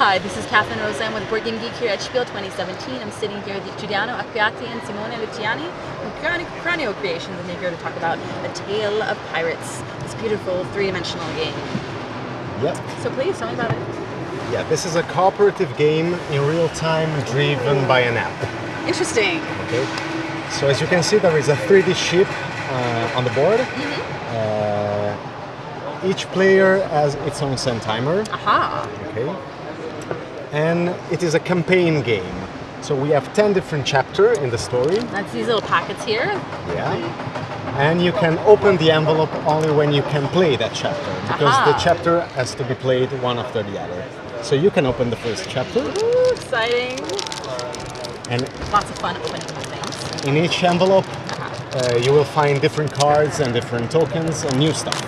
Hi, this is Catherine Rosen with Board Game Geek here at SPIEL 2017. I'm sitting here with Giuliano Acquiati and Simone Luciani from Cranio Creations, and they're here to talk about A Tale of Pirates, this beautiful three-dimensional game. Yep. So please, tell me about it. Yeah, this is a cooperative game in real time driven by an app. Interesting. Okay. So as you can see, there is a 3D ship on the board. Each player has its own send timer. Aha. Okay. And it is a campaign game. So we have 10 different chapters in the story. That's these little packets here. Yeah. And you can open the envelope only when you can play that chapter, because the chapter has to be played one after the other. So you can open the first chapter. Ooh, exciting. And lots of fun opening things. in each envelope, you will find different cards and different tokens and new stuff.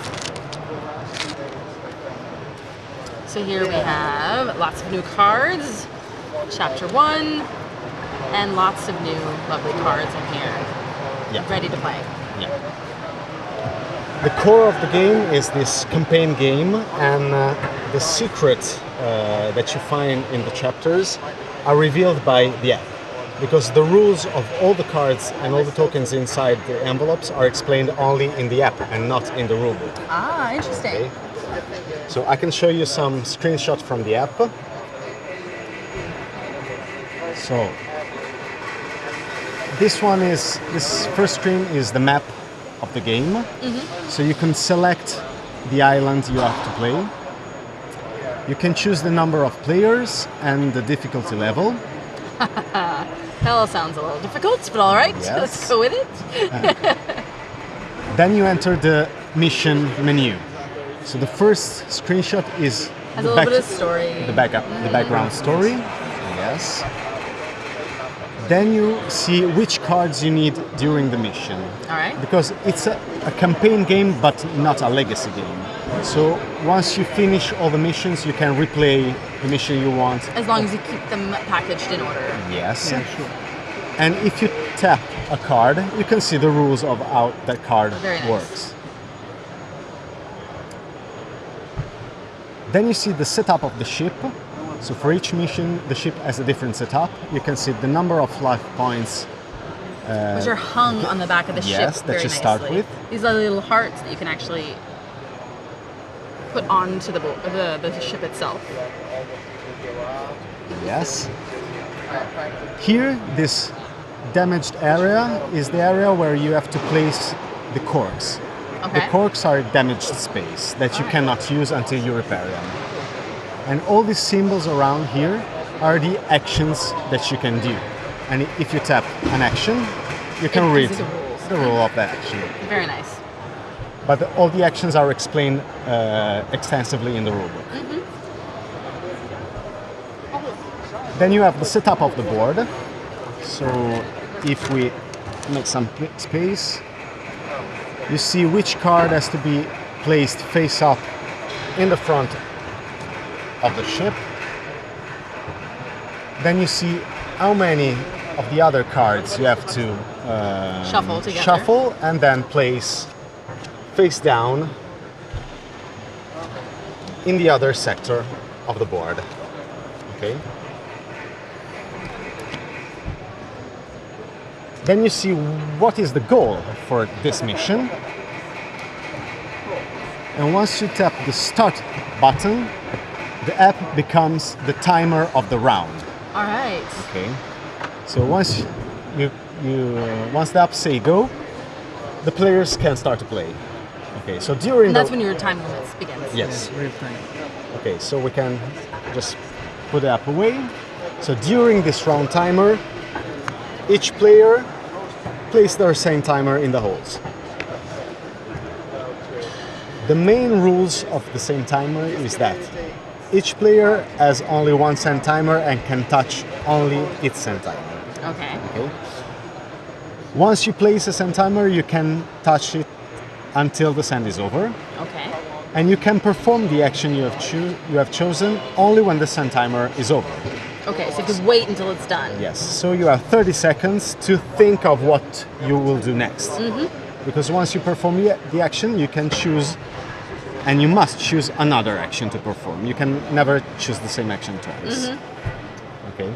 So here we have lots of new cards, chapter 1, and lots of new lovely cards in here, ready to play. Yeah. The core of the game is this campaign game, and the secret that you find in the chapters are revealed by the app, because the rules of all the cards and all the tokens inside the envelopes are explained only in the app and not in the rulebook. Ah, interesting. Okay? So I can show you some screenshots from the app. So this first screen is the map of the game. So you can select the island you have to play. You can choose the number of players and the difficulty level. Hell, sounds a little difficult, but all right, let's go with it. Then you enter the mission menu. So the first screenshot is has a little bit of story. The background story. Yes. Then you see which cards you need during the mission. All right. Because it's a campaign game, but not a legacy game. So once you finish all the missions, you can replay the mission you want. As long as you keep them packaged in order. Yes. Yeah, sure. And if you tap a card, you can see the rules of how that card works. Then you see the setup of the ship. So for each mission, the ship has a different setup. You can see the number of life points. Which are hung on the back of the ship. Yes, that you start with. These are little hearts that you can actually put onto the ship itself. Yes. Here, this damaged area is the area where you have to place the corks. Okay. The corks are damaged space that you cannot use until you repair them. And all these symbols around here are the actions that you can do. And if you tap an action, you can read the rule of that action. Very nice. But all the actions are explained extensively in the rulebook. Then you have the setup of the board. So if we make some space, you see which card has to be placed face up in the front of the ship. Then you see how many of the other cards you have to shuffle together. Shuffle and then place face down in the other sector of the board. Okay. Then you see what is the goal for this mission. And once you tap the start button, the app becomes the timer of the round. All right. Okay. So once once the app say go, the players can start to play. Okay. So during that's when your time limits begins. Yes. Okay. So we can just put the app away. So during this round timer, each player place their same timer in the holes. The main rules of the same timer is that each player has only one send timer and can touch only its send timer. Okay. Once you place a send timer, you can touch it until the send is over. Okay. And you can perform the action you have chosen only when the send timer is over. Okay, so you can wait until it's done. Yes, so you have 30 seconds to think of what you will do next. Because once you perform the action, you can choose and you must choose another action to perform. You can never choose the same action twice. Okay.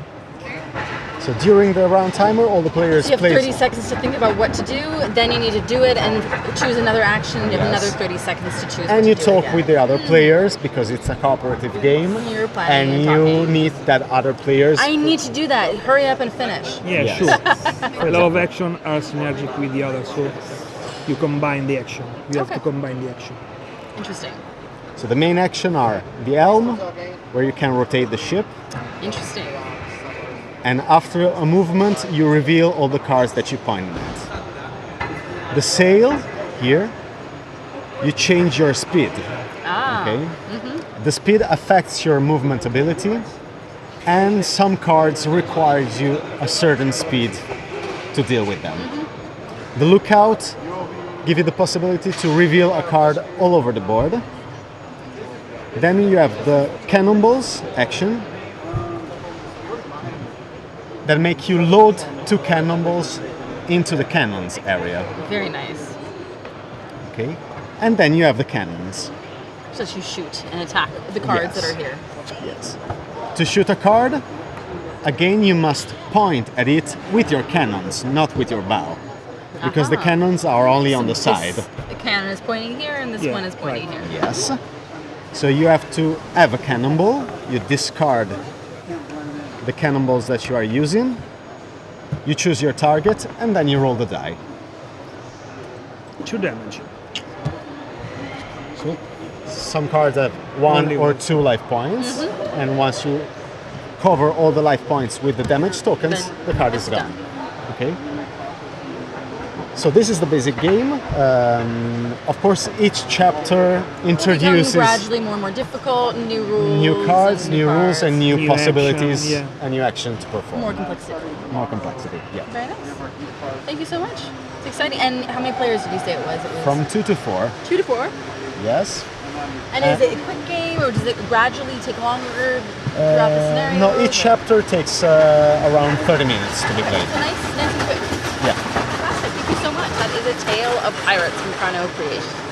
So during the round timer, all the players So you have play. 30 seconds to think about what to do, then you need to do it and choose another action. You have Yes. another 30 seconds to choose. And what you to do talk again. with the other players because it's a cooperative game. You're playing and and you talking. need that other players. I need to do that. Hurry up and finish. Yeah, Yes. sure. A lot of action are synergic with the other, so you combine the action. You have Okay. to combine the action. Interesting. So the main action are the elm, where you can rotate the ship, Interesting. and after a movement you reveal all the cards that you pointed at. The sail, here, you change your speed. Ah. Okay? The speed affects your movement ability, and some cards require you a certain speed to deal with them. The lookout give you the possibility to reveal a card all over the board. Then you have the cannonballs action that make you load 2 cannonballs into the cannons area. Very nice. Okay? And then you have the cannons. So you shoot and attack the cards that Yes. are here. Yes. To shoot a card, again you must point at it with your cannons, not with your bow. Because the Aha. cannons are only on the This- side. The cannon is pointing here, and this Yeah, one is pointing right. here. Yes. So you have to have a cannonball, you discard the cannonballs that you are using, you choose your target, and then you roll the die. 2 damage. So some cards have 1 Only or one. 2 life points, and once you cover all the life points with the damage tokens, Then the card is it's gone. Okay. So this is the basic game. Of course, each chapter Becoming introduces gradually more and more difficult, new rules. new cards, and new rules, and new New possibilities, action, yeah. and new action to perform. more complexity. More complexity. Yeah. Very nice. Thank you so much. It's exciting. And how many players did you say it was? It was From 2 to 4. 2 to 4. Yes. And is it a quick game, or does it gradually take longer throughout the scenario? No, each chapter takes around 30 minutes to be played. So nice and quick. Yeah. Fantastic. Thank you so much. That is A Tale of Pirates from Carno Creations.